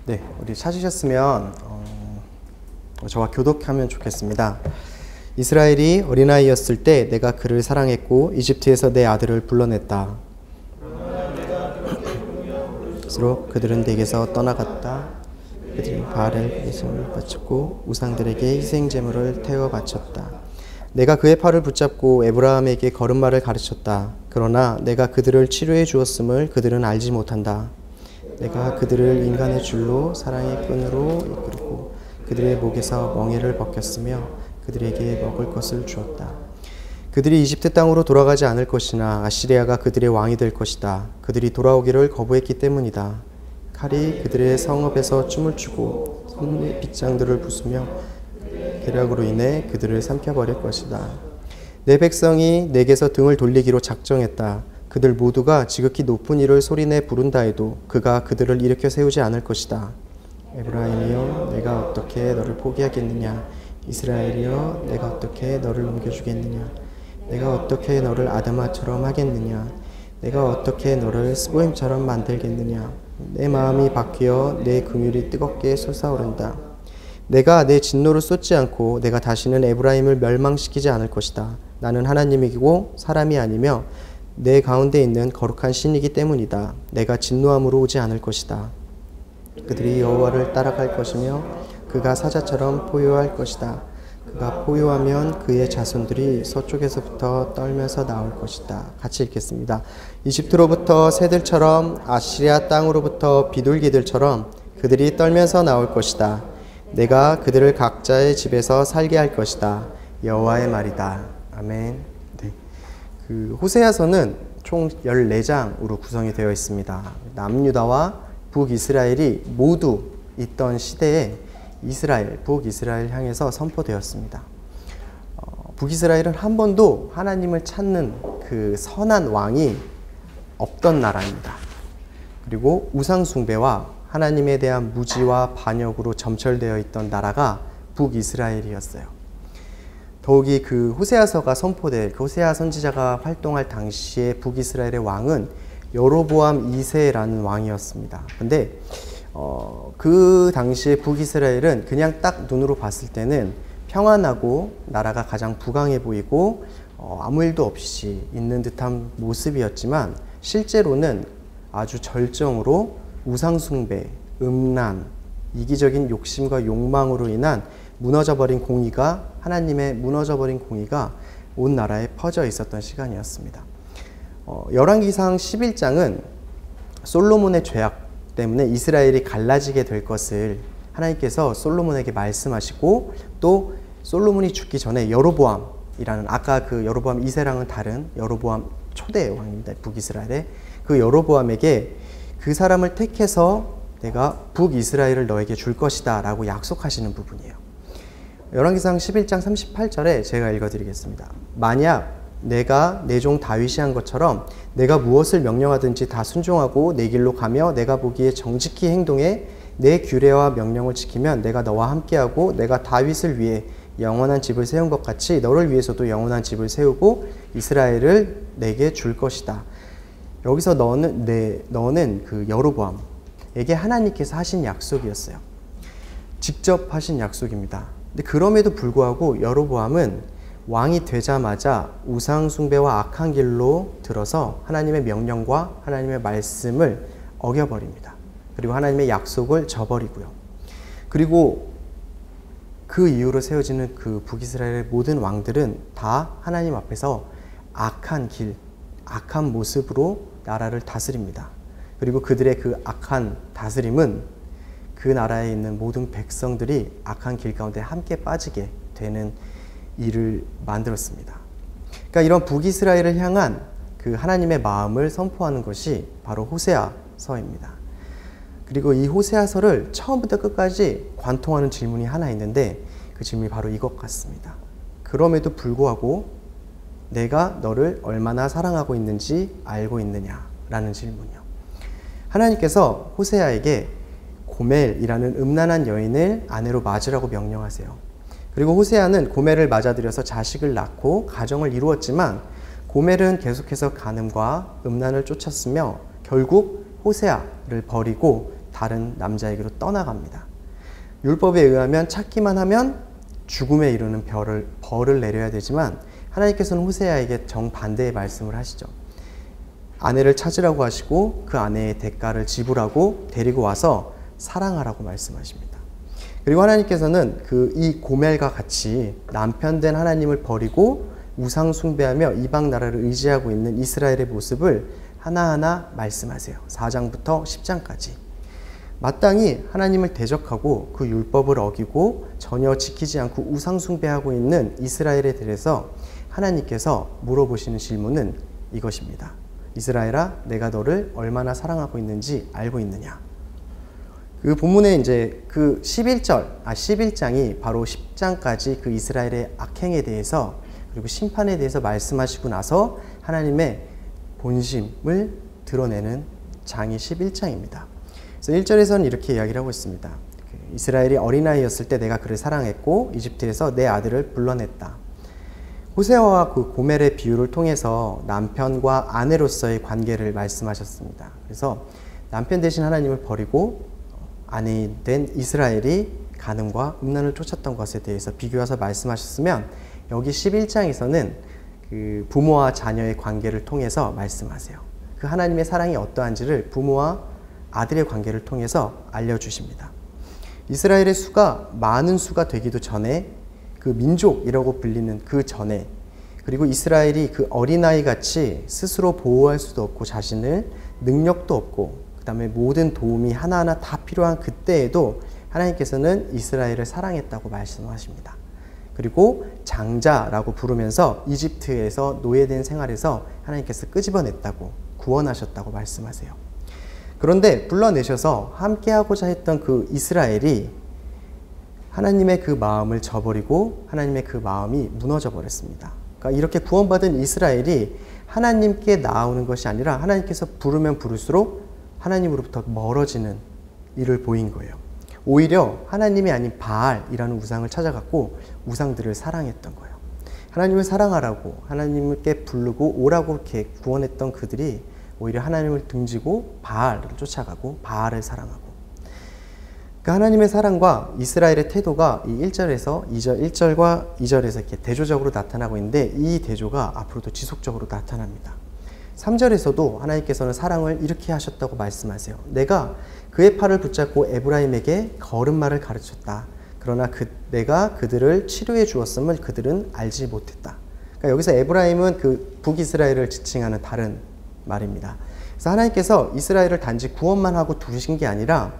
네, 우리 찾으셨으면 저와 교독하면 좋겠습니다. 이스라엘이 어린아이였을 때 내가 그를 사랑했고 이집트에서 내 아들을 불러냈다. 스스로 그들은 내게서 떠나갔다. 그들이 바알에 예물을 바쳤고 우상들에게 희생 제물을 태워 바쳤다. 내가 그의 팔을 붙잡고 에브라함에게 걸음마를 가르쳤다. 그러나 내가 그들을 치료해 주었음을 그들은 알지 못한다. 내가 그들을 인간의 줄로 사랑의 끈으로 이끌고 그들의 목에서 멍에를 벗겼으며 그들에게 먹을 것을 주었다. 그들이 이집트 땅으로 돌아가지 않을 것이나 아시리아가 그들의 왕이 될 것이다. 그들이 돌아오기를 거부했기 때문이다. 칼이 그들의 성읍에서 춤을 추고 손의 빗장들을 부수며 계략으로 인해 그들을 삼켜버릴 것이다. 내 백성이 내게서 등을 돌리기로 작정했다. 그들 모두가 지극히 높은 이를 소리내 부른다 해도 그가 그들을 일으켜 세우지 않을 것이다. 에브라임이여 내가 어떻게 너를 포기하겠느냐. 이스라엘이여 내가 어떻게 너를 넘겨주겠느냐. 내가 어떻게 너를 아드마처럼 하겠느냐. 내가 어떻게 너를 스보임처럼 만들겠느냐. 내 마음이 바뀌어 내 긍휼이 뜨겁게 솟아오른다. 내가 내 진노를 쏟지 않고 내가 다시는 에브라임을 멸망시키지 않을 것이다. 나는 하나님이고 사람이 아니며 내 가운데 있는 거룩한 신이기 때문이다. 내가 진노함으로 오지 않을 것이다. 그들이 여호와를 따라갈 것이며 그가 사자처럼 포효할 것이다. 그가 포효하면 그의 자손들이 서쪽에서부터 떨면서 나올 것이다. 같이 읽겠습니다. 이집트로부터 새들처럼 아시리아 땅으로부터 비둘기들처럼 그들이 떨면서 나올 것이다. 내가 그들을 각자의 집에서 살게 할 것이다. 여호와의 말이다. 아멘. 네. 그 호세아서는 총 14장으로 구성이 되어 있습니다. 남유다와 북이스라엘이 모두 있던 시대에 북이스라엘 향해서 선포되었습니다. 북이스라엘은 한 번도 하나님을 찾는 그 선한 왕이 없던 나라입니다. 그리고 우상숭배와 하나님에 대한 무지와 반역으로 점철되어 있던 나라가 북이스라엘이었어요. 더욱이 그 호세아서가 선포될 그 호세아 선지자가 활동할 당시에 북이스라엘의 왕은 여로보암 2세라는 왕이었습니다. 근데 그 당시에 북이스라엘은 그냥 딱 눈으로 봤을 때는 평안하고 나라가 가장 부강해 보이고 아무 일도 없이 있는 듯한 모습이었지만 실제로는 아주 절정으로 우상숭배, 음란, 이기적인 욕심과 욕망으로 인한 하나님의 무너져버린 공의가 온 나라에 퍼져 있었던 시간이었습니다. 열왕기상 11장은 솔로몬의 죄악 때문에 이스라엘이 갈라지게 될 것을 하나님께서 솔로몬에게 말씀하시고 또 솔로몬이 죽기 전에 여로보암이라는 아까 그 여로보암 2세랑은 다른 여로보암 초대 왕입니다. 북이스라엘의 그 여로보암에게 그 사람을 택해서 내가 북이스라엘을 너에게 줄 것이다 라고 약속하시는 부분이에요. 열왕기상 11장 38절에 제가 읽어드리겠습니다. 만약 내가 내 종 다윗이 한 것처럼 내가 무엇을 명령하든지 다 순종하고 내 길로 가며 내가 보기에 정직히 행동해 내 규례와 명령을 지키면 내가 너와 함께하고 내가 다윗을 위해 영원한 집을 세운 것 같이 너를 위해서도 영원한 집을 세우고 이스라엘을 내게 줄 것이다. 여기서 너는 그 여로보암에게 하나님께서 하신 약속이었어요. 직접 하신 약속입니다. 근데 그럼에도 불구하고 여로보암은 왕이 되자마자 우상숭배와 악한 길로 들어서 하나님의 명령과 하나님의 말씀을 어겨버립니다. 그리고 하나님의 약속을 저버리고요. 그리고 그 이후로 세워지는 그 북이스라엘의 모든 왕들은 다 하나님 앞에서 악한 길, 악한 모습으로 나라를 다스립니다. 그리고 그들의 그 악한 다스림은 그 나라에 있는 모든 백성들이 악한 길 가운데 함께 빠지게 되는 일을 만들었습니다. 그러니까 이런 북이스라엘을 향한 그 하나님의 마음을 선포하는 것이 바로 호세아서입니다. 그리고 이 호세아서를 처음부터 끝까지 관통하는 질문이 하나 있는데 그 질문이 바로 이것 같습니다. 그럼에도 불구하고 내가 너를 얼마나 사랑하고 있는지 알고 있느냐라는 질문이요. 하나님께서 호세아에게 고멜이라는 음란한 여인을 아내로 맞으라고 명령하세요. 그리고 호세아는 고멜을 맞아들여서 자식을 낳고 가정을 이루었지만 고멜은 계속해서 간음과 음란을 쫓았으며 결국 호세아를 버리고 다른 남자에게로 떠나갑니다. 율법에 의하면 찾기만 하면 죽음에 이르는 벌을 내려야 되지만 하나님께서는 호세아에게 정반대의 말씀을 하시죠. 아내를 찾으라고 하시고 그 아내의 대가를 지불하고 데리고 와서 사랑하라고 말씀하십니다. 그리고 하나님께서는 이 고멜과 같이 남편된 하나님을 버리고 우상 숭배하며 이방 나라를 의지하고 있는 이스라엘의 모습을 하나하나 말씀하세요. 4장부터 10장까지. 마땅히 하나님을 대적하고 그 율법을 어기고 전혀 지키지 않고 우상 숭배하고 있는 이스라엘에 대해서 하나님께서 물어보시는 질문은 이것입니다. 이스라엘아, 내가 너를 얼마나 사랑하고 있는지 알고 있느냐? 그 본문에 이제 그 11장이 바로 10장까지 그 이스라엘의 악행에 대해서 그리고 심판에 대해서 말씀하시고 나서 하나님의 본심을 드러내는 장이 11장입니다. 그래서 1절에서는 이렇게 이야기를 하고 있습니다. 이스라엘이 어린아이였을 때 내가 그를 사랑했고 이집트에서 내 아들을 불러냈다. 호세아와 그 고멜의 비유를 통해서 남편과 아내로서의 관계를 말씀하셨습니다. 그래서 남편 대신 하나님을 버리고 아내인 된 이스라엘이 간음과 음란을 쫓았던 것에 대해서 비교해서 말씀하셨으면 여기 11장에서는 그 부모와 자녀의 관계를 통해서 말씀하세요. 그 하나님의 사랑이 어떠한지를 부모와 아들의 관계를 통해서 알려주십니다. 이스라엘의 수가 많은 수가 되기도 전에 그 민족이라고 불리는 그 전에 그리고 이스라엘이 그 어린아이 같이 스스로 보호할 수도 없고 자신을 능력도 없고 그 다음에 모든 도움이 하나하나 다 필요한 그때에도 하나님께서는 이스라엘을 사랑했다고 말씀하십니다. 그리고 장자라고 부르면서 이집트에서 노예된 생활에서 하나님께서 끄집어냈다고 구원하셨다고 말씀하세요. 그런데 불러내셔서 함께하고자 했던 그 이스라엘이 하나님의 그 마음을 저버리고 하나님의 그 마음이 무너져 버렸습니다. 그러니까 이렇게 구원받은 이스라엘이 하나님께 나아오는 것이 아니라 하나님께서 부르면 부를수록 하나님으로부터 멀어지는 일을 보인 거예요. 오히려 하나님이 아닌 바알이라는 우상을 찾아갔고 우상들을 사랑했던 거예요. 하나님을 사랑하라고 하나님께 부르고 오라고 이렇게 구원했던 그들이 오히려 하나님을 등지고 바알을 쫓아가고 바알을 사랑하고 그러니까 하나님의 사랑과 이스라엘의 태도가 이 1절과 2절에서 이렇게 대조적으로 나타나고 있는데 이 대조가 앞으로도 지속적으로 나타납니다. 3절에서도 하나님께서는 사랑을 이렇게 하셨다고 말씀하세요. 내가 그의 팔을 붙잡고 에브라임에게 걸음마를 가르쳤다. 그러나 내가 그들을 치료해 주었음을 그들은 알지 못했다. 그러니까 여기서 에브라임은 그 북이스라엘을 지칭하는 다른 말입니다. 그래서 하나님께서 이스라엘을 단지 구원만 하고 두신 게 아니라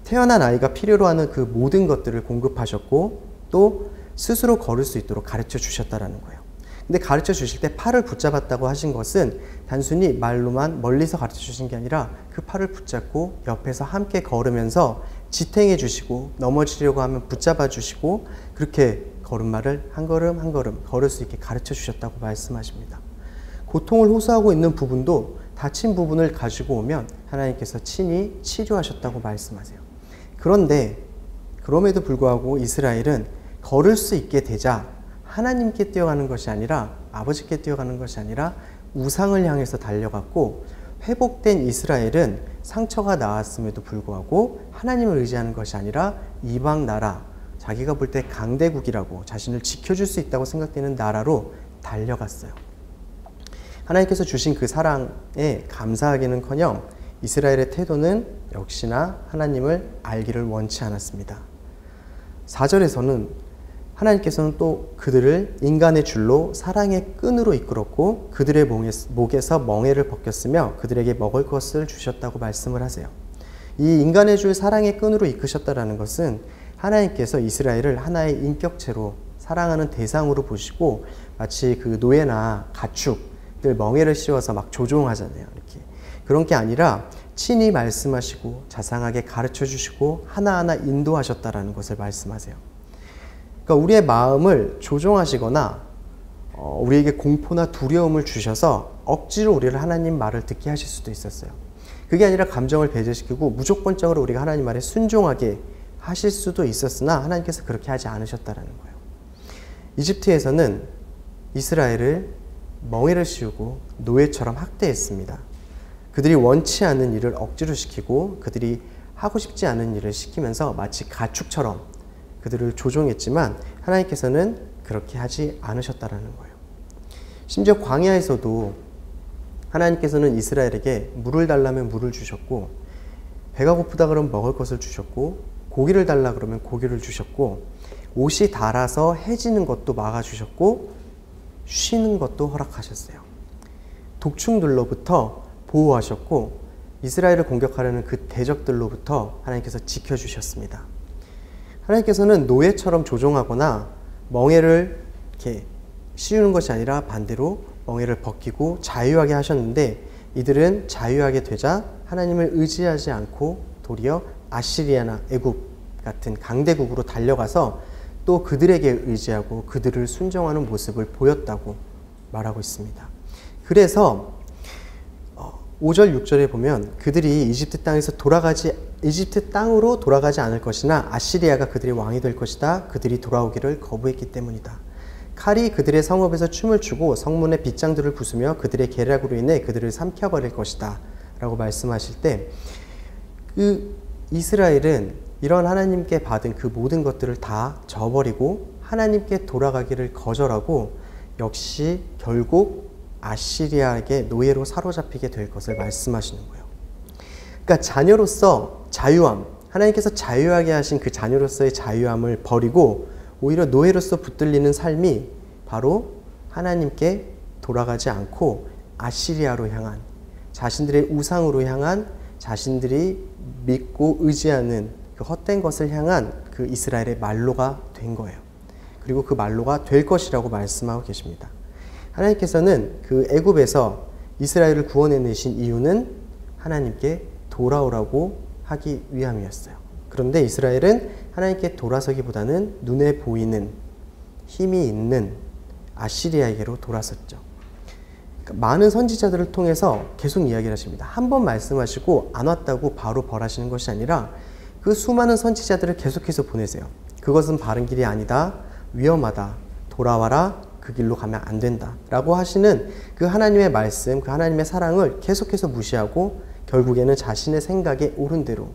태어난 아이가 필요로 하는 그 모든 것들을 공급하셨고 또 스스로 걸을 수 있도록 가르쳐 주셨다라는 거예요. 근데 가르쳐 주실 때 팔을 붙잡았다고 하신 것은 단순히 말로만 멀리서 가르쳐 주신 게 아니라 그 팔을 붙잡고 옆에서 함께 걸으면서 지탱해 주시고 넘어지려고 하면 붙잡아 주시고 그렇게 걸음마를 한 걸음 한 걸음 걸을 수 있게 가르쳐 주셨다고 말씀하십니다. 고통을 호소하고 있는 부분도 다친 부분을 가지고 오면 하나님께서 친히 치료하셨다고 말씀하세요. 그런데 그럼에도 불구하고 이스라엘은 걸을 수 있게 되자 하나님께 뛰어가는 것이 아니라 아버지께 뛰어가는 것이 아니라 우상을 향해서 달려갔고 회복된 이스라엘은 상처가 나았음에도 불구하고 하나님을 의지하는 것이 아니라 이방 나라 자기가 볼 때 강대국이라고 자신을 지켜줄 수 있다고 생각되는 나라로 달려갔어요. 하나님께서 주신 그 사랑에 감사하기는커녕 이스라엘의 태도는 역시나 하나님을 알기를 원치 않았습니다. 4절에서는 하나님께서는 또 그들을 인간의 줄로 사랑의 끈으로 이끌었고 그들의 목에서 멍에를 벗겼으며 그들에게 먹을 것을 주셨다고 말씀을 하세요. 이 인간의 줄 사랑의 끈으로 이끄셨다라는 것은 하나님께서 이스라엘을 하나의 인격체로 사랑하는 대상으로 보시고 마치 그 노예나 가축들 멍에를 씌워서 막 조종하잖아요. 이렇게. 그런 게 아니라 친히 말씀하시고 자상하게 가르쳐 주시고 하나하나 인도하셨다라는 것을 말씀하세요. 그러니까 우리의 마음을 조종하시거나 우리에게 공포나 두려움을 주셔서 억지로 우리를 하나님 말을 듣게 하실 수도 있었어요. 그게 아니라 감정을 배제시키고 무조건적으로 우리가 하나님 말에 순종하게 하실 수도 있었으나 하나님께서 그렇게 하지 않으셨다라는 거예요. 이집트에서는 이스라엘을 멍에를 씌우고 노예처럼 학대했습니다. 그들이 원치 않는 일을 억지로 시키고 그들이 하고 싶지 않은 일을 시키면서 마치 가축처럼 그들을 조종했지만 하나님께서는 그렇게 하지 않으셨다라는 거예요. 심지어 광야에서도 하나님께서는 이스라엘에게 물을 달라면 물을 주셨고, 배가 고프다 그러면 먹을 것을 주셨고, 고기를 달라 그러면 고기를 주셨고, 옷이 닳아서 해지는 것도 막아주셨고, 쉬는 것도 허락하셨어요. 독충들로부터 보호하셨고, 이스라엘을 공격하려는 그 대적들로부터 하나님께서 지켜주셨습니다. 하나님께서는 노예처럼 조종하거나 멍에를 이렇게 씌우는 것이 아니라 반대로 멍에를 벗기고 자유하게 하셨는데, 이들은 자유하게 되자 하나님을 의지하지 않고 도리어 아시리아나 애굽 같은 강대국으로 달려가서 또 그들에게 의지하고 그들을 순종하는 모습을 보였다고 말하고 있습니다. 그래서 5절 6절에 보면 그들이 이집트 땅으로 돌아가지 않을 것이나 아시리아가 그들의 왕이 될 것이다. 그들이 돌아오기를 거부했기 때문이다. 칼이 그들의 성읍에서 춤을 추고 성문의 빗장들을 부수며 그들의 계략으로 인해 그들을 삼켜버릴 것이다 라고 말씀하실 때, 그 이스라엘은 이런 하나님께 받은 그 모든 것들을 다 저버리고 하나님께 돌아가기를 거절하고 역시 결국 아시리아에게 노예로 사로잡히게 될 것을 말씀하시는 거예요. 그러니까 자녀로서 자유함, 하나님께서 자유하게 하신 그 자녀로서의 자유함을 버리고 오히려 노예로서 붙들리는 삶이 바로 하나님께 돌아가지 않고 아시리아로 향한, 자신들의 우상으로 향한, 자신들이 믿고 의지하는 그 헛된 것을 향한 그 이스라엘의 말로가 된 거예요. 그리고 그 말로가 될 것이라고 말씀하고 계십니다. 하나님께서는 그 애굽에서 이스라엘을 구원해내신 이유는 하나님께 돌아오라고 하기 위함이었어요. 그런데 이스라엘은 하나님께 돌아서기보다는 눈에 보이는 힘이 있는 아시리아에게로 돌아섰죠. 그러니까 많은 선지자들을 통해서 계속 이야기를 하십니다. 한 번 말씀하시고 안 왔다고 바로 벌하시는 것이 아니라 그 수많은 선지자들을 계속해서 보내세요. 그것은 바른 길이 아니다, 위험하다, 돌아와라, 그 길로 가면 안 된다 라고 하시는 그 하나님의 말씀, 그 하나님의 사랑을 계속해서 무시하고 결국에는 자신의 생각에 옳은 대로,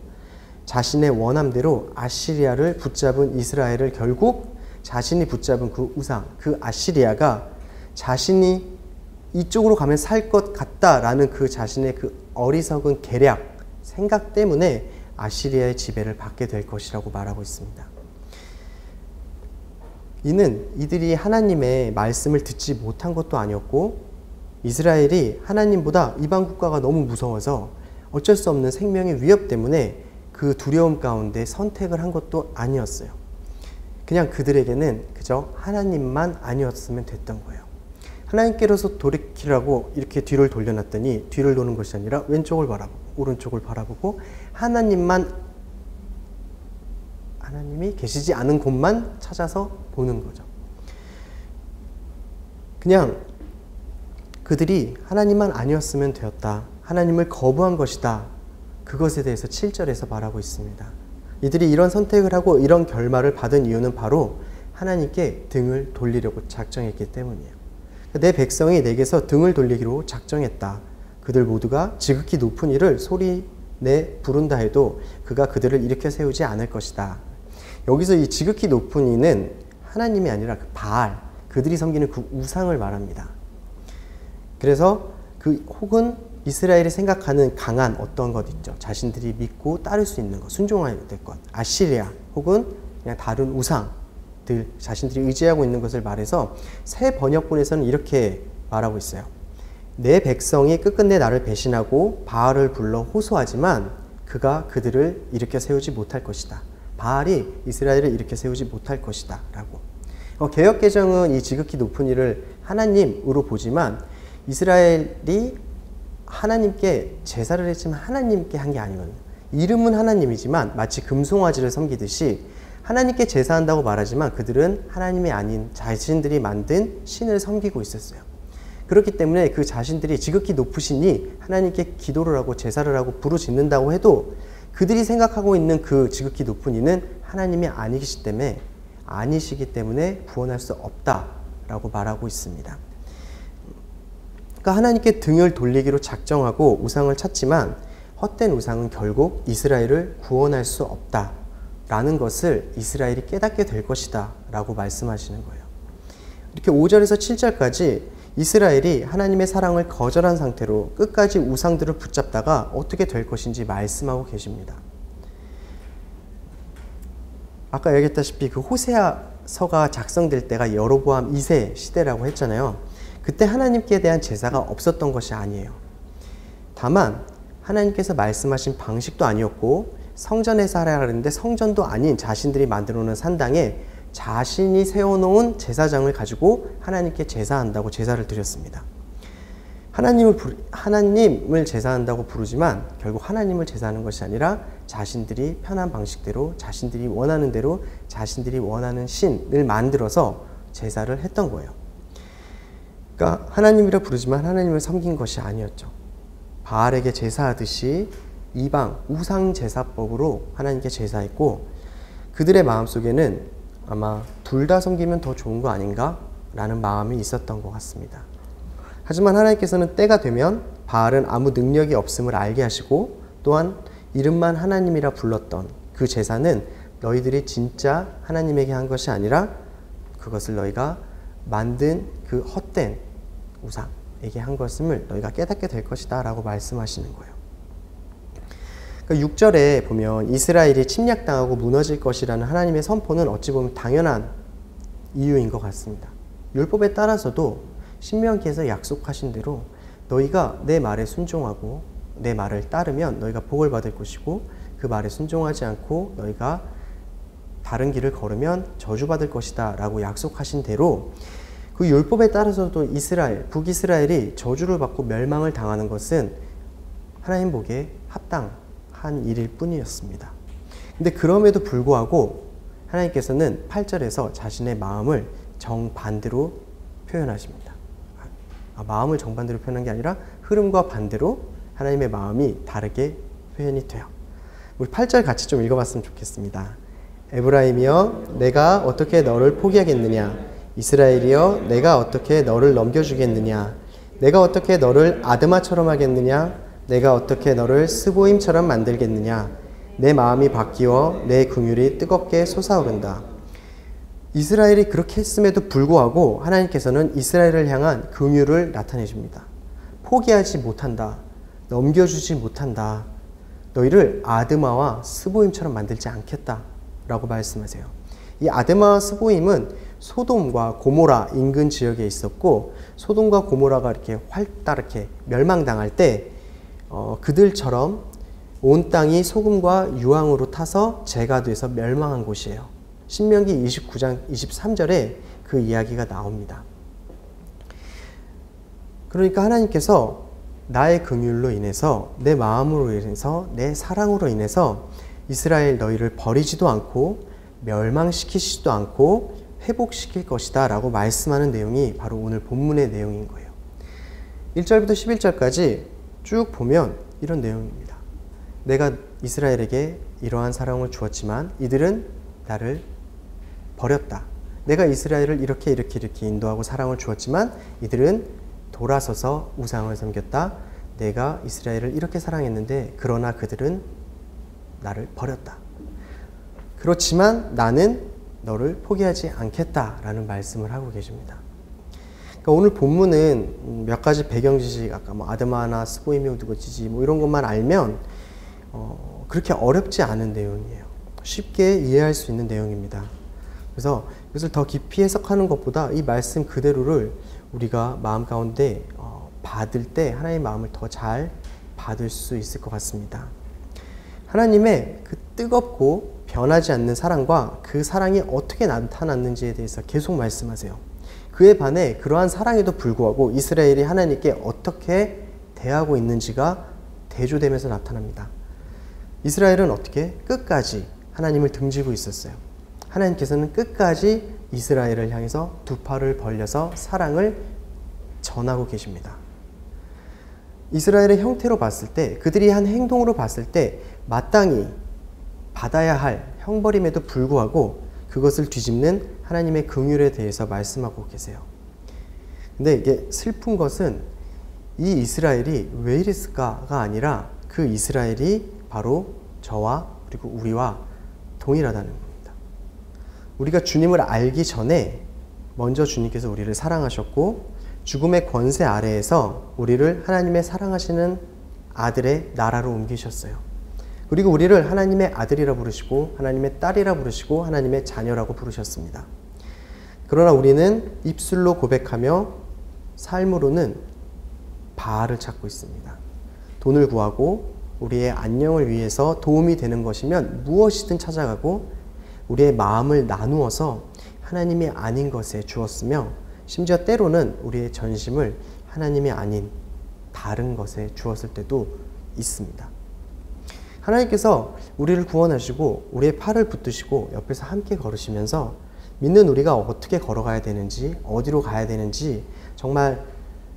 자신의 원함대로 아시리아를 붙잡은 이스라엘을 결국 자신이 붙잡은 그 우상, 그 아시리아가 자신이 이쪽으로 가면 살 것 같다라는 그 자신의 그 어리석은 계략, 생각 때문에 아시리아의 지배를 받게 될 것이라고 말하고 있습니다. 이는 이들이 하나님의 말씀을 듣지 못한 것도 아니었고, 이스라엘이 하나님보다 이방 국가가 너무 무서워서 어쩔 수 없는 생명의 위협 때문에 그 두려움 가운데 선택을 한 것도 아니었어요. 그냥 그들에게는 그저 하나님만 아니었으면 됐던 거예요. 하나님께로서 돌이키라고 이렇게 뒤를 돌려놨더니 뒤를 도는 것이 아니라 왼쪽을 바라보고 오른쪽을 바라보고 하나님이 계시지 않은 곳만 찾아서 보는 거죠. 그냥 그들이 하나님만 아니었으면 되었다, 하나님을 거부한 것이다, 그것에 대해서 7절에서 말하고 있습니다. 이들이 이런 선택을 하고 이런 결말을 받은 이유는 바로 하나님께 등을 돌리려고 작정했기 때문이에요. 내 백성이 내게서 등을 돌리기로 작정했다. 그들 모두가 지극히 높은 이를 소리내 부른다 해도 그가 그들을 일으켜 세우지 않을 것이다. 여기서 이 지극히 높은 이는 하나님이 아니라 그 바알, 그들이 섬기는 그 우상을 말합니다. 그래서 혹은 이스라엘이 생각하는 강한 어떤 것 있죠. 자신들이 믿고 따를 수 있는 것, 순종해야 될 것, 아시리아 혹은 그냥 다른 우상들, 자신들이 의지하고 있는 것을 말해서 새 번역본에서는 이렇게 말하고 있어요. 내 백성이 끝끝내 나를 배신하고 바알을 불러 호소하지만 그가 그들을 일으켜 세우지 못할 것이다. 바알이 이스라엘을 일으켜 세우지 못할 것이다 라고. 개역개정은 이 지극히 높은 이를 하나님으로 보지만 이스라엘이 하나님께 제사를 했지만 하나님께 한 게 아니거든요. 이름은 하나님이지만 마치 금송아지를 섬기듯이 하나님께 제사한다고 말하지만 그들은 하나님이 아닌 자신들이 만든 신을 섬기고 있었어요. 그렇기 때문에 그 자신들이 지극히 높으시니 하나님께 기도를 하고 제사를 하고 부르짖는다고 해도 그들이 생각하고 있는 그 지극히 높은 이는 하나님이 아니시기 때문에 구원할 수 없다라고 말하고 있습니다. 그러니까 하나님께 등을 돌리기로 작정하고 우상을 찾지만 헛된 우상은 결국 이스라엘을 구원할 수 없다라는 것을 이스라엘이 깨닫게 될 것이다 라고 말씀하시는 거예요. 이렇게 5절에서 7절까지 이스라엘이 하나님의 사랑을 거절한 상태로 끝까지 우상들을 붙잡다가 어떻게 될 것인지 말씀하고 계십니다. 아까 얘기했다시피 그 호세아서가 작성될 때가 여로보암 2세 시대라고 했잖아요. 그때 하나님께 대한 제사가 없었던 것이 아니에요. 다만 하나님께서 말씀하신 방식도 아니었고 성전에서 하라 그랬는데 성전도 아닌 자신들이 만들어 놓은 산당에 자신이 세워놓은 제사장을 가지고 하나님께 제사한다고 제사를 드렸습니다. 하나님을 제사한다고 부르지만 결국 하나님을 제사하는 것이 아니라 자신들이 편한 방식대로 자신들이 원하는 대로 자신들이 원하는 신을 만들어서 제사를 했던 거예요. 그러니까 하나님이라 부르지만 하나님을 섬긴 것이 아니었죠. 바알에게 제사하듯이 이방 우상 제사법으로 하나님께 제사했고 그들의 마음속에는 아마 둘 다 섬기면 더 좋은 거 아닌가? 라는 마음이 있었던 것 같습니다. 하지만 하나님께서는 때가 되면 바알은 아무 능력이 없음을 알게 하시고 또한 이름만 하나님이라 불렀던 그 제사는 너희들이 진짜 하나님에게 한 것이 아니라 그것을 너희가 만든 그 헛된 우상에게 한 것임을 너희가 깨닫게 될 것이다 라고 말씀하시는 거예요. 그러니까 6절에 보면 이스라엘이 침략당하고 무너질 것이라는 하나님의 선포는 어찌 보면 당연한 이유인 것 같습니다. 율법에 따라서도 신명기에서 약속하신 대로 너희가 내 말에 순종하고 내 말을 따르면 너희가 복을 받을 것이고 그 말에 순종하지 않고 너희가 다른 길을 걸으면 저주받을 것이다 라고 약속하신 대로 그 율법에 따라서도 북이스라엘이 저주를 받고 멸망을 당하는 것은 하나님 보기에 합당한 일일 뿐이었습니다. 근데 그럼에도 불구하고 하나님께서는 8절에서 자신의 마음을 정반대로 표현하십니다. 마음을 정반대로 표현한 게 아니라 흐름과 반대로 하나님의 마음이 다르게 표현이 돼요. 우리 8절 같이 좀 읽어봤으면 좋겠습니다. 에브라임이여 내가 어떻게 너를 포기하겠느냐 이스라엘이여 내가 어떻게 너를 넘겨주겠느냐 내가 어떻게 너를 아드마처럼 하겠느냐 내가 어떻게 너를 스보임처럼 만들겠느냐 내 마음이 바뀌어 내 긍휼이 뜨겁게 솟아오른다. 이스라엘이 그렇게 했음에도 불구하고 하나님께서는 이스라엘을 향한 긍휼을 나타내 줍니다. 포기하지 못한다. 넘겨주지 못한다. 너희를 아드마와 스보임처럼 만들지 않겠다 라고 말씀하세요. 이 아드마와 스보임은 소돔과 고모라 인근 지역에 있었고 소돔과 고모라가 이렇게 활달하게 멸망당할 때 그들처럼 온 땅이 소금과 유황으로 타서 재가 돼서 멸망한 곳이에요. 신명기 29장 23절에 그 이야기가 나옵니다. 그러니까 하나님께서 나의 긍휼로 인해서 내 마음으로 인해서 내 사랑으로 인해서 이스라엘 너희를 버리지도 않고 멸망시키지도 않고 회복시킬 것이다 라고 말씀하는 내용이 바로 오늘 본문의 내용인 거예요. 1절부터 11절까지 쭉 보면 이런 내용입니다. 내가 이스라엘에게 이러한 사랑을 주었지만 이들은 나를 버렸다. 내가 이스라엘을 이렇게 인도하고 사랑을 주었지만 이들은 돌아서서 우상을 섬겼다. 내가 이스라엘을 이렇게 사랑했는데 그러나 그들은 나를 버렸다. 그렇지만 나는 너를 포기하지 않겠다라는 말씀을 하고 계십니다. 그러니까 오늘 본문은 몇 가지 배경 지식, 아까 아드마나 스보임이 누구지 이런 것만 알면 그렇게 어렵지 않은 내용이에요. 쉽게 이해할 수 있는 내용입니다. 그래서 이것을 더 깊이 해석하는 것보다 이 말씀 그대로를 우리가 마음 가운데 받을 때 하나님의 마음을 더 잘 받을 수 있을 것 같습니다. 하나님의 그 뜨겁고 변하지 않는 사랑과 그 사랑이 어떻게 나타났는지에 대해서 계속 말씀하세요. 그에 반해 그러한 사랑에도 불구하고 이스라엘이 하나님께 어떻게 대하고 있는지가 대조되면서 나타납니다. 이스라엘은 어떻게 끝까지 하나님을 등지고 있었어요. 하나님께서는 끝까지 이스라엘을 향해서 두 팔을 벌려서 사랑을 전하고 계십니다. 이스라엘의 형태로 봤을 때, 그들이 한 행동으로 봤을 때 마땅히 받아야 할 형벌임에도 불구하고 그것을 뒤집는 하나님의 긍휼에 대해서 말씀하고 계세요. 근데 이게 슬픈 것은 이 이스라엘이 왜 이랬을까가 아니라 그 이스라엘이 바로 저와 그리고 우리와 동일하다는 겁니다. 우리가 주님을 알기 전에 먼저 주님께서 우리를 사랑하셨고 죽음의 권세 아래에서 우리를 하나님의 사랑하시는 아들의 나라로 옮기셨어요. 그리고 우리를 하나님의 아들이라 부르시고 하나님의 딸이라 부르시고 하나님의 자녀라고 부르셨습니다. 그러나 우리는 입술로 고백하며 삶으로는 바알을 찾고 있습니다. 돈을 구하고 우리의 안녕을 위해서 도움이 되는 것이면 무엇이든 찾아가고 우리의 마음을 나누어서 하나님이 아닌 것에 주었으며 심지어 때로는 우리의 전심을 하나님이 아닌 다른 것에 주었을 때도 있습니다. 하나님께서 우리를 구원하시고 우리의 팔을 붙드시고 옆에서 함께 걸으시면서 믿는 우리가 어떻게 걸어가야 되는지 어디로 가야 되는지 정말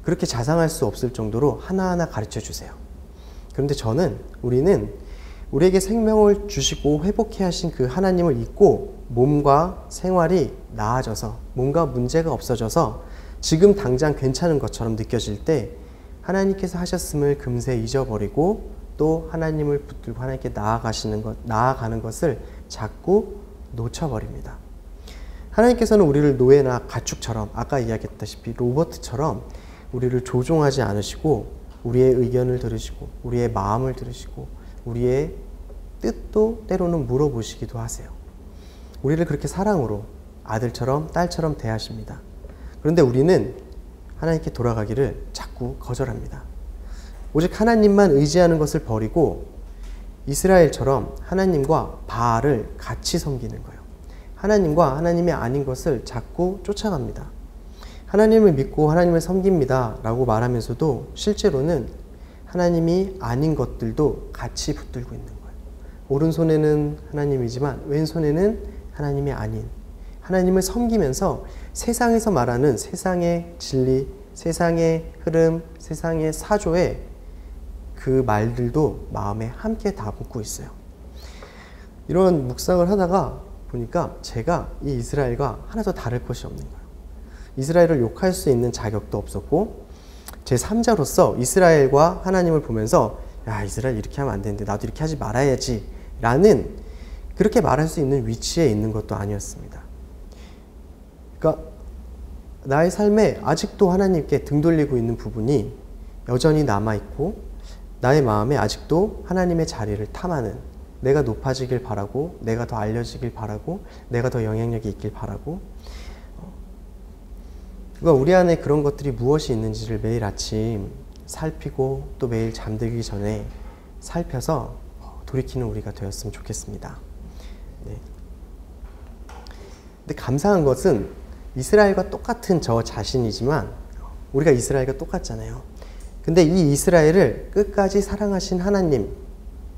그렇게 자상할 수 없을 정도로 하나하나 가르쳐 주세요. 그런데 우리는 우리에게 생명을 주시고 회복해 하신 그 하나님을 잊고 몸과 생활이 나아져서 몸과 문제가 없어져서 지금 당장 괜찮은 것처럼 느껴질 때 하나님께서 하셨음을 금세 잊어버리고 또 하나님을 붙들고 하나님께 나아가는 것을 자꾸 놓쳐버립니다. 하나님께서는 우리를 노예나 가축처럼 아까 이야기했다시피 로봇처럼 우리를 조종하지 않으시고 우리의 의견을 들으시고 우리의 마음을 들으시고 우리의 뜻도 때로는 물어보시기도 하세요. 우리를 그렇게 사랑으로 아들처럼 딸처럼 대하십니다. 그런데 우리는 하나님께 돌아가기를 자꾸 거절합니다. 오직 하나님만 의지하는 것을 버리고 이스라엘처럼 하나님과 바알을 같이 섬기는 거예요. 하나님과 하나님이 아닌 것을 자꾸 쫓아갑니다. 하나님을 믿고 하나님을 섬깁니다 라고 말하면서도 실제로는 하나님이 아닌 것들도 같이 붙들고 있는 거예요. 오른손에는 하나님이지만 왼손에는 하나님이 아닌 하나님을 섬기면서 세상에서 말하는 세상의 진리, 세상의 흐름, 세상의 사조에 그 말들도 마음에 함께 담고 있어요. 이런 묵상을 하다가 보니까 제가 이 이스라엘과 하나도 다를 것이 없는 거예요. 이스라엘을 욕할 수 있는 자격도 없었고 제3자로서 이스라엘과 하나님을 보면서 야, 이스라엘 이렇게 하면 안 되는데 나도 이렇게 하지 말아야지 라는 그렇게 말할 수 있는 위치에 있는 것도 아니었습니다. 그러니까 나의 삶에 아직도 하나님께 등 돌리고 있는 부분이 여전히 남아있고 나의 마음에 아직도 하나님의 자리를 탐하는 내가 높아지길 바라고 내가 더 알려지길 바라고 내가 더 영향력이 있길 바라고 그러니까 우리 안에 그런 것들이 무엇이 있는지를 매일 아침 살피고 또 매일 잠들기 전에 살펴서 돌이키는 우리가 되었으면 좋겠습니다. 네. 근데 감사한 것은 이스라엘과 똑같은 저 자신이지만 우리가 이스라엘과 똑같잖아요. 근데 이 이스라엘을 끝까지 사랑하신 하나님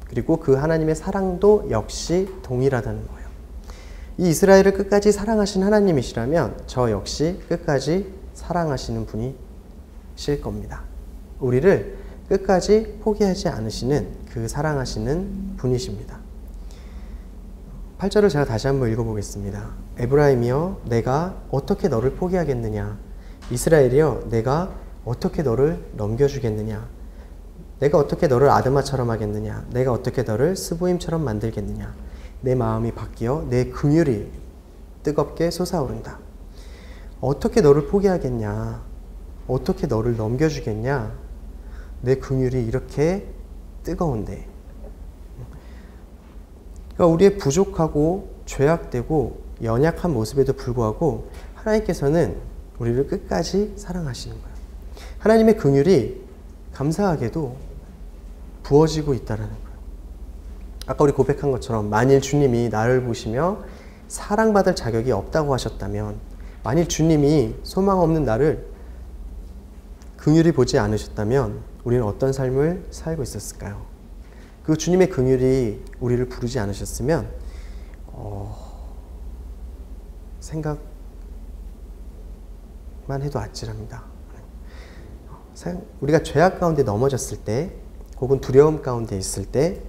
그리고 그 하나님의 사랑도 역시 동일하다는 거예요. 이 이스라엘을 끝까지 사랑하신 하나님이시라면 저 역시 끝까지 사랑하시는 분이실 겁니다. 우리를 끝까지 포기하지 않으시는 그 사랑하시는 분이십니다. 8절을 제가 다시 한번 읽어보겠습니다. 에브라임이여 내가 어떻게 너를 포기하겠느냐 이스라엘이여 내가 어떻게 너를 넘겨주겠느냐 내가 어떻게 너를 아드마처럼 하겠느냐 내가 어떻게 너를 스보임처럼 만들겠느냐 내 마음이 바뀌어 내 긍휼이 뜨겁게 솟아오른다. 어떻게 너를 포기하겠냐 어떻게 너를 넘겨주겠냐 내 긍휼이 이렇게 뜨거운데 그러니까 우리의 부족하고 죄악되고 연약한 모습에도 불구하고 하나님께서는 우리를 끝까지 사랑하시는 거예요. 하나님의 긍휼이 감사하게도 부어지고 있다는 거예요. 아까 우리 고백한 것처럼 만일 주님이 나를 보시며 사랑받을 자격이 없다고 하셨다면 만일 주님이 소망 없는 나를 긍휼히 보지 않으셨다면 우리는 어떤 삶을 살고 있었을까요? 그 주님의 긍휼이 우리를 부르지 않으셨으면 생각만 해도 아찔합니다. 우리가 죄악 가운데 넘어졌을 때 혹은 두려움 가운데 있을 때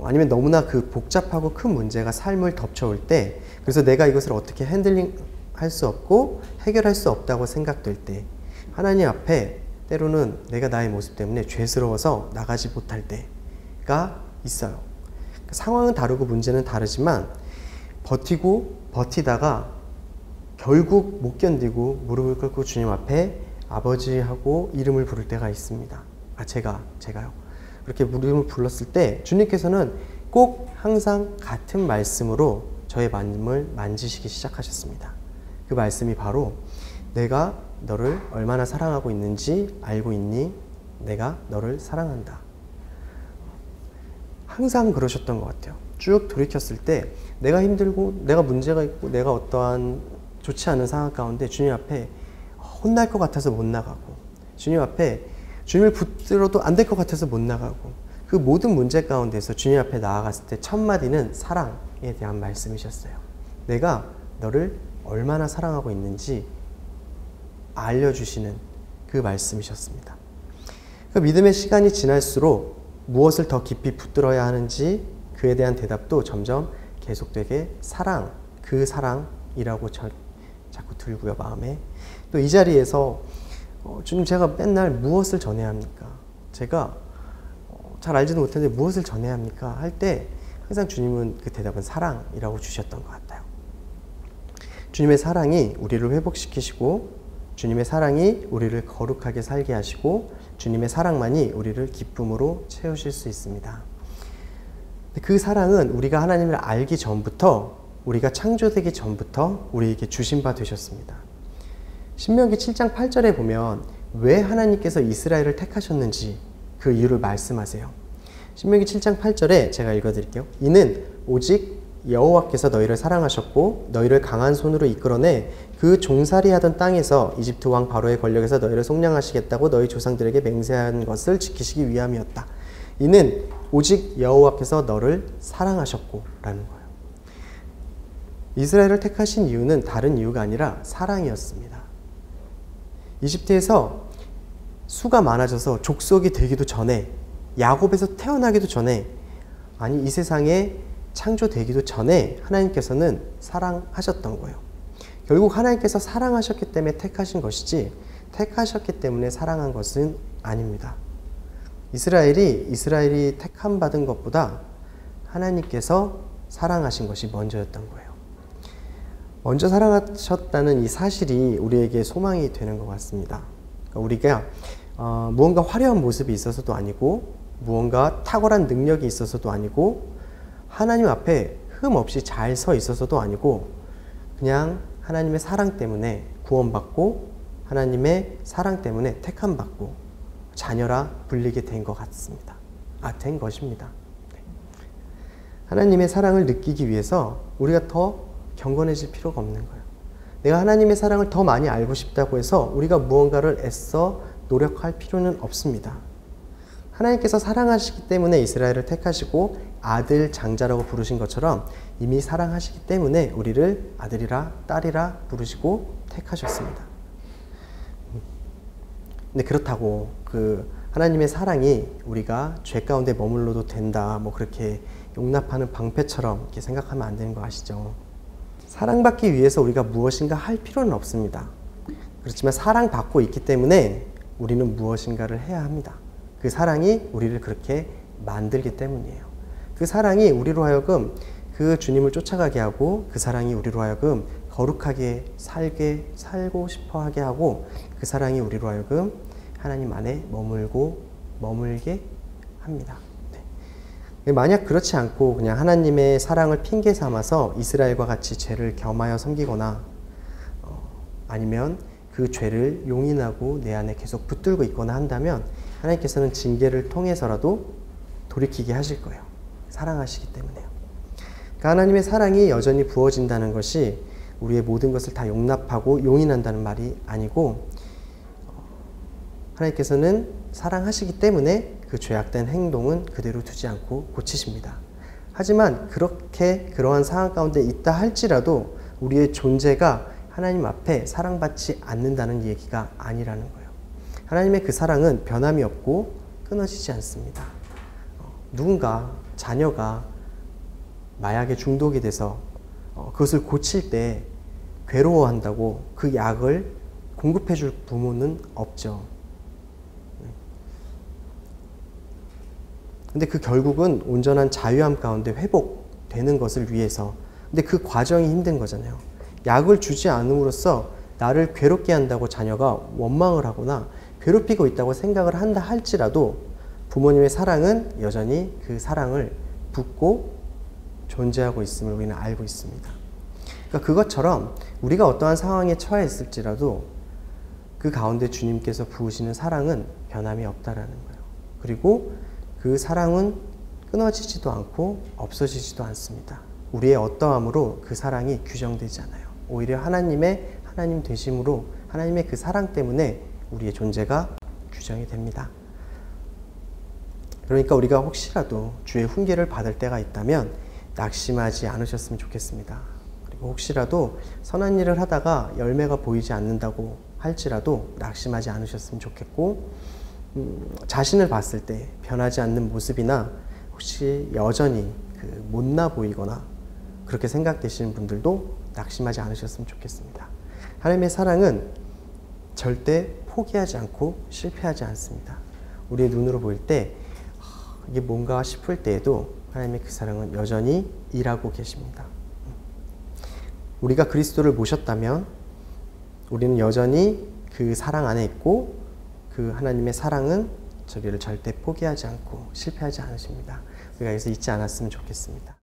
아니면 너무나 그 복잡하고 큰 문제가 삶을 덮쳐올 때 그래서 내가 이것을 어떻게 핸들링 할 수 없고 해결할 수 없다고 생각될 때 하나님 앞에 때로는 내가 나의 모습 때문에 죄스러워서 나가지 못할 때 있어요. 상황은 다르고 문제는 다르지만 버티다가 결국 못 견디고 무릎을 꿇고 주님 앞에 아버지하고 이름을 부를 때가 있습니다. 제가요. 그렇게 이름을 불렀을 때 주님께서는 꼭 항상 같은 말씀으로 저의 마음을 만지시기 시작하셨습니다. 그 말씀이 바로 내가 너를 얼마나 사랑하고 있는지 알고 있니? 내가 너를 사랑한다. 항상 그러셨던 것 같아요. 쭉 돌이켰을 때 내가 힘들고 내가 문제가 있고 내가 어떠한 좋지 않은 상황 가운데 주님 앞에 혼날 것 같아서 못 나가고 주님 앞에 주님을 붙들어도 안 될 것 같아서 못 나가고 그 모든 문제 가운데서 주님 앞에 나아갔을 때 첫 마디는 사랑에 대한 말씀이셨어요. 내가 너를 얼마나 사랑하고 있는지 알려주시는 그 말씀이셨습니다. 그 믿음의 시간이 지날수록 무엇을 더 깊이 붙들어야 하는지 그에 대한 대답도 점점 계속되게 그 사랑이라고 자꾸 들고요, 마음에. 또 이 자리에서 주님 제가 맨날 무엇을 전해야 합니까? 제가 잘 알지도 못했는데 무엇을 전해야 합니까? 할 때 항상 주님은 그 대답은 사랑이라고 주셨던 것 같아요. 주님의 사랑이 우리를 회복시키시고 주님의 사랑이 우리를 거룩하게 살게 하시고 주님의 사랑만이 우리를 기쁨으로 채우실 수 있습니다. 그 사랑은 우리가 하나님을 알기 전부터 우리가 창조되기 전부터 우리에게 주신 바 되셨습니다. 신명기 7장 8절에 보면 왜 하나님께서 이스라엘을 택하셨는지 그 이유를 말씀하세요. 신명기 7장 8절에 제가 읽어드릴게요. 이는 오직 여호와께서 너희를 사랑하셨고 너희를 강한 손으로 이끌어내 그 종살이하던 땅에서 이집트 왕 바로의 권력에서 너희를 속량하시겠다고 너희 조상들에게 맹세한 것을 지키시기 위함이었다. 이는 오직 여호와께서 너를 사랑하셨고 라는 거예요. 이스라엘을 택하신 이유는 다른 이유가 아니라 사랑이었습니다. 이집트에서 수가 많아져서 족속이 되기도 전에 야곱에서 태어나기도 전에 이 세상에 창조되기도 전에 하나님께서는 사랑하셨던 거예요. 결국 하나님께서 사랑하셨기 때문에 택하신 것이지 택하셨기 때문에 사랑한 것은 아닙니다. 이스라엘이 택함 받은 것보다 하나님께서 사랑하신 것이 먼저였던 거예요. 먼저 사랑하셨다는 이 사실이 우리에게 소망이 되는 것 같습니다. 그러니까 우리가 무언가 화려한 모습이 있어서도 아니고 무언가 탁월한 능력이 있어서도 아니고 하나님 앞에 흠 없이 잘 서 있어서도 아니고 그냥 하나님의 사랑 때문에 구원받고 하나님의 사랑 때문에 택함받고 자녀라 불리게 된 것 같습니다. 된 것입니다. 하나님의 사랑을 느끼기 위해서 우리가 더 경건해질 필요가 없는 거예요. 내가 하나님의 사랑을 더 많이 알고 싶다고 해서 우리가 무언가를 애써 노력할 필요는 없습니다. 하나님께서 사랑하시기 때문에 이스라엘을 택하시고 아들 장자라고 부르신 것처럼 이미 사랑하시기 때문에 우리를 아들이라 딸이라 부르시고 택하셨습니다. 근데 그렇다고 하나님의 사랑이 우리가 죄 가운데 머물러도 된다 그렇게 용납하는 방패처럼 이렇게 생각하면 안 되는 거 아시죠? 사랑받기 위해서 우리가 무엇인가 할 필요는 없습니다. 그렇지만 사랑받고 있기 때문에 우리는 무엇인가를 해야 합니다. 그 사랑이 우리를 그렇게 만들기 때문이에요. 그 사랑이 우리로 하여금 그 주님을 쫓아가게 하고 그 사랑이 우리로 하여금 거룩하게 살고 싶어 하게 하고 그 사랑이 우리로 하여금 하나님 안에 머물게 합니다. 네. 만약 그렇지 않고 그냥 하나님의 사랑을 핑계 삼아서 이스라엘과 같이 죄를 겸하여 섬기거나 아니면 그 죄를 용인하고 내 안에 계속 붙들고 있거나 한다면 하나님께서는 징계를 통해서라도 돌이키게 하실 거예요. 사랑하시기 때문에요. 그러니까 하나님의 사랑이 여전히 부어진다는 것이 우리의 모든 것을 다 용납하고 용인한다는 말이 아니고 하나님께서는 사랑하시기 때문에 그 죄악된 행동은 그대로 두지 않고 고치십니다. 하지만 그러한 상황 가운데 있다 할지라도 우리의 존재가 하나님 앞에 사랑받지 않는다는 얘기가 아니라는 거예요. 하나님의 그 사랑은 변함이 없고 끊어지지 않습니다. 누군가 자녀가 마약에 중독이 돼서 그것을 고칠 때 괴로워한다고 그 약을 공급해 줄 부모는 없죠. 근데 그 결국은 온전한 자유함 가운데 회복되는 것을 위해서. 근데 그 과정이 힘든 거잖아요. 약을 주지 않음으로써 나를 괴롭게 한다고 자녀가 원망을 하거나 괴롭히고 있다고 생각을 한다 할지라도 부모님의 사랑은 여전히 그 사랑을 붙고 존재하고 있음을 우리는 알고 있습니다. 그러니까 그것처럼 우리가 어떠한 상황에 처해 있을지라도 그 가운데 주님께서 부으시는 사랑은 변함이 없다라는 거예요. 그리고 그 사랑은 끊어지지도 않고 없어지지도 않습니다. 우리의 어떠함으로 그 사랑이 규정되지 않아요. 오히려 하나님 되심으로 하나님의 그 사랑 때문에 우리의 존재가 규정이 됩니다. 그러니까 우리가 혹시라도 주의 훈계를 받을 때가 있다면 낙심하지 않으셨으면 좋겠습니다. 그리고 혹시라도 선한 일을 하다가 열매가 보이지 않는다고 할지라도 낙심하지 않으셨으면 좋겠고, 자신을 봤을 때 변하지 않는 모습이나 혹시 여전히 못나 보이거나 그렇게 생각되시는 분들도 낙심하지 않으셨으면 좋겠습니다. 하나님의 사랑은 절대 포기하지 않고 실패하지 않습니다. 우리의 눈으로 보일 때 이게 뭔가 싶을 때에도 하나님의 그 사랑은 여전히 일하고 계십니다. 우리가 그리스도를 모셨다면 우리는 여전히 그 사랑 안에 있고 그 하나님의 사랑은 저희를 절대 포기하지 않고 실패하지 않으십니다. 우리가 여기서 잊지 않았으면 좋겠습니다.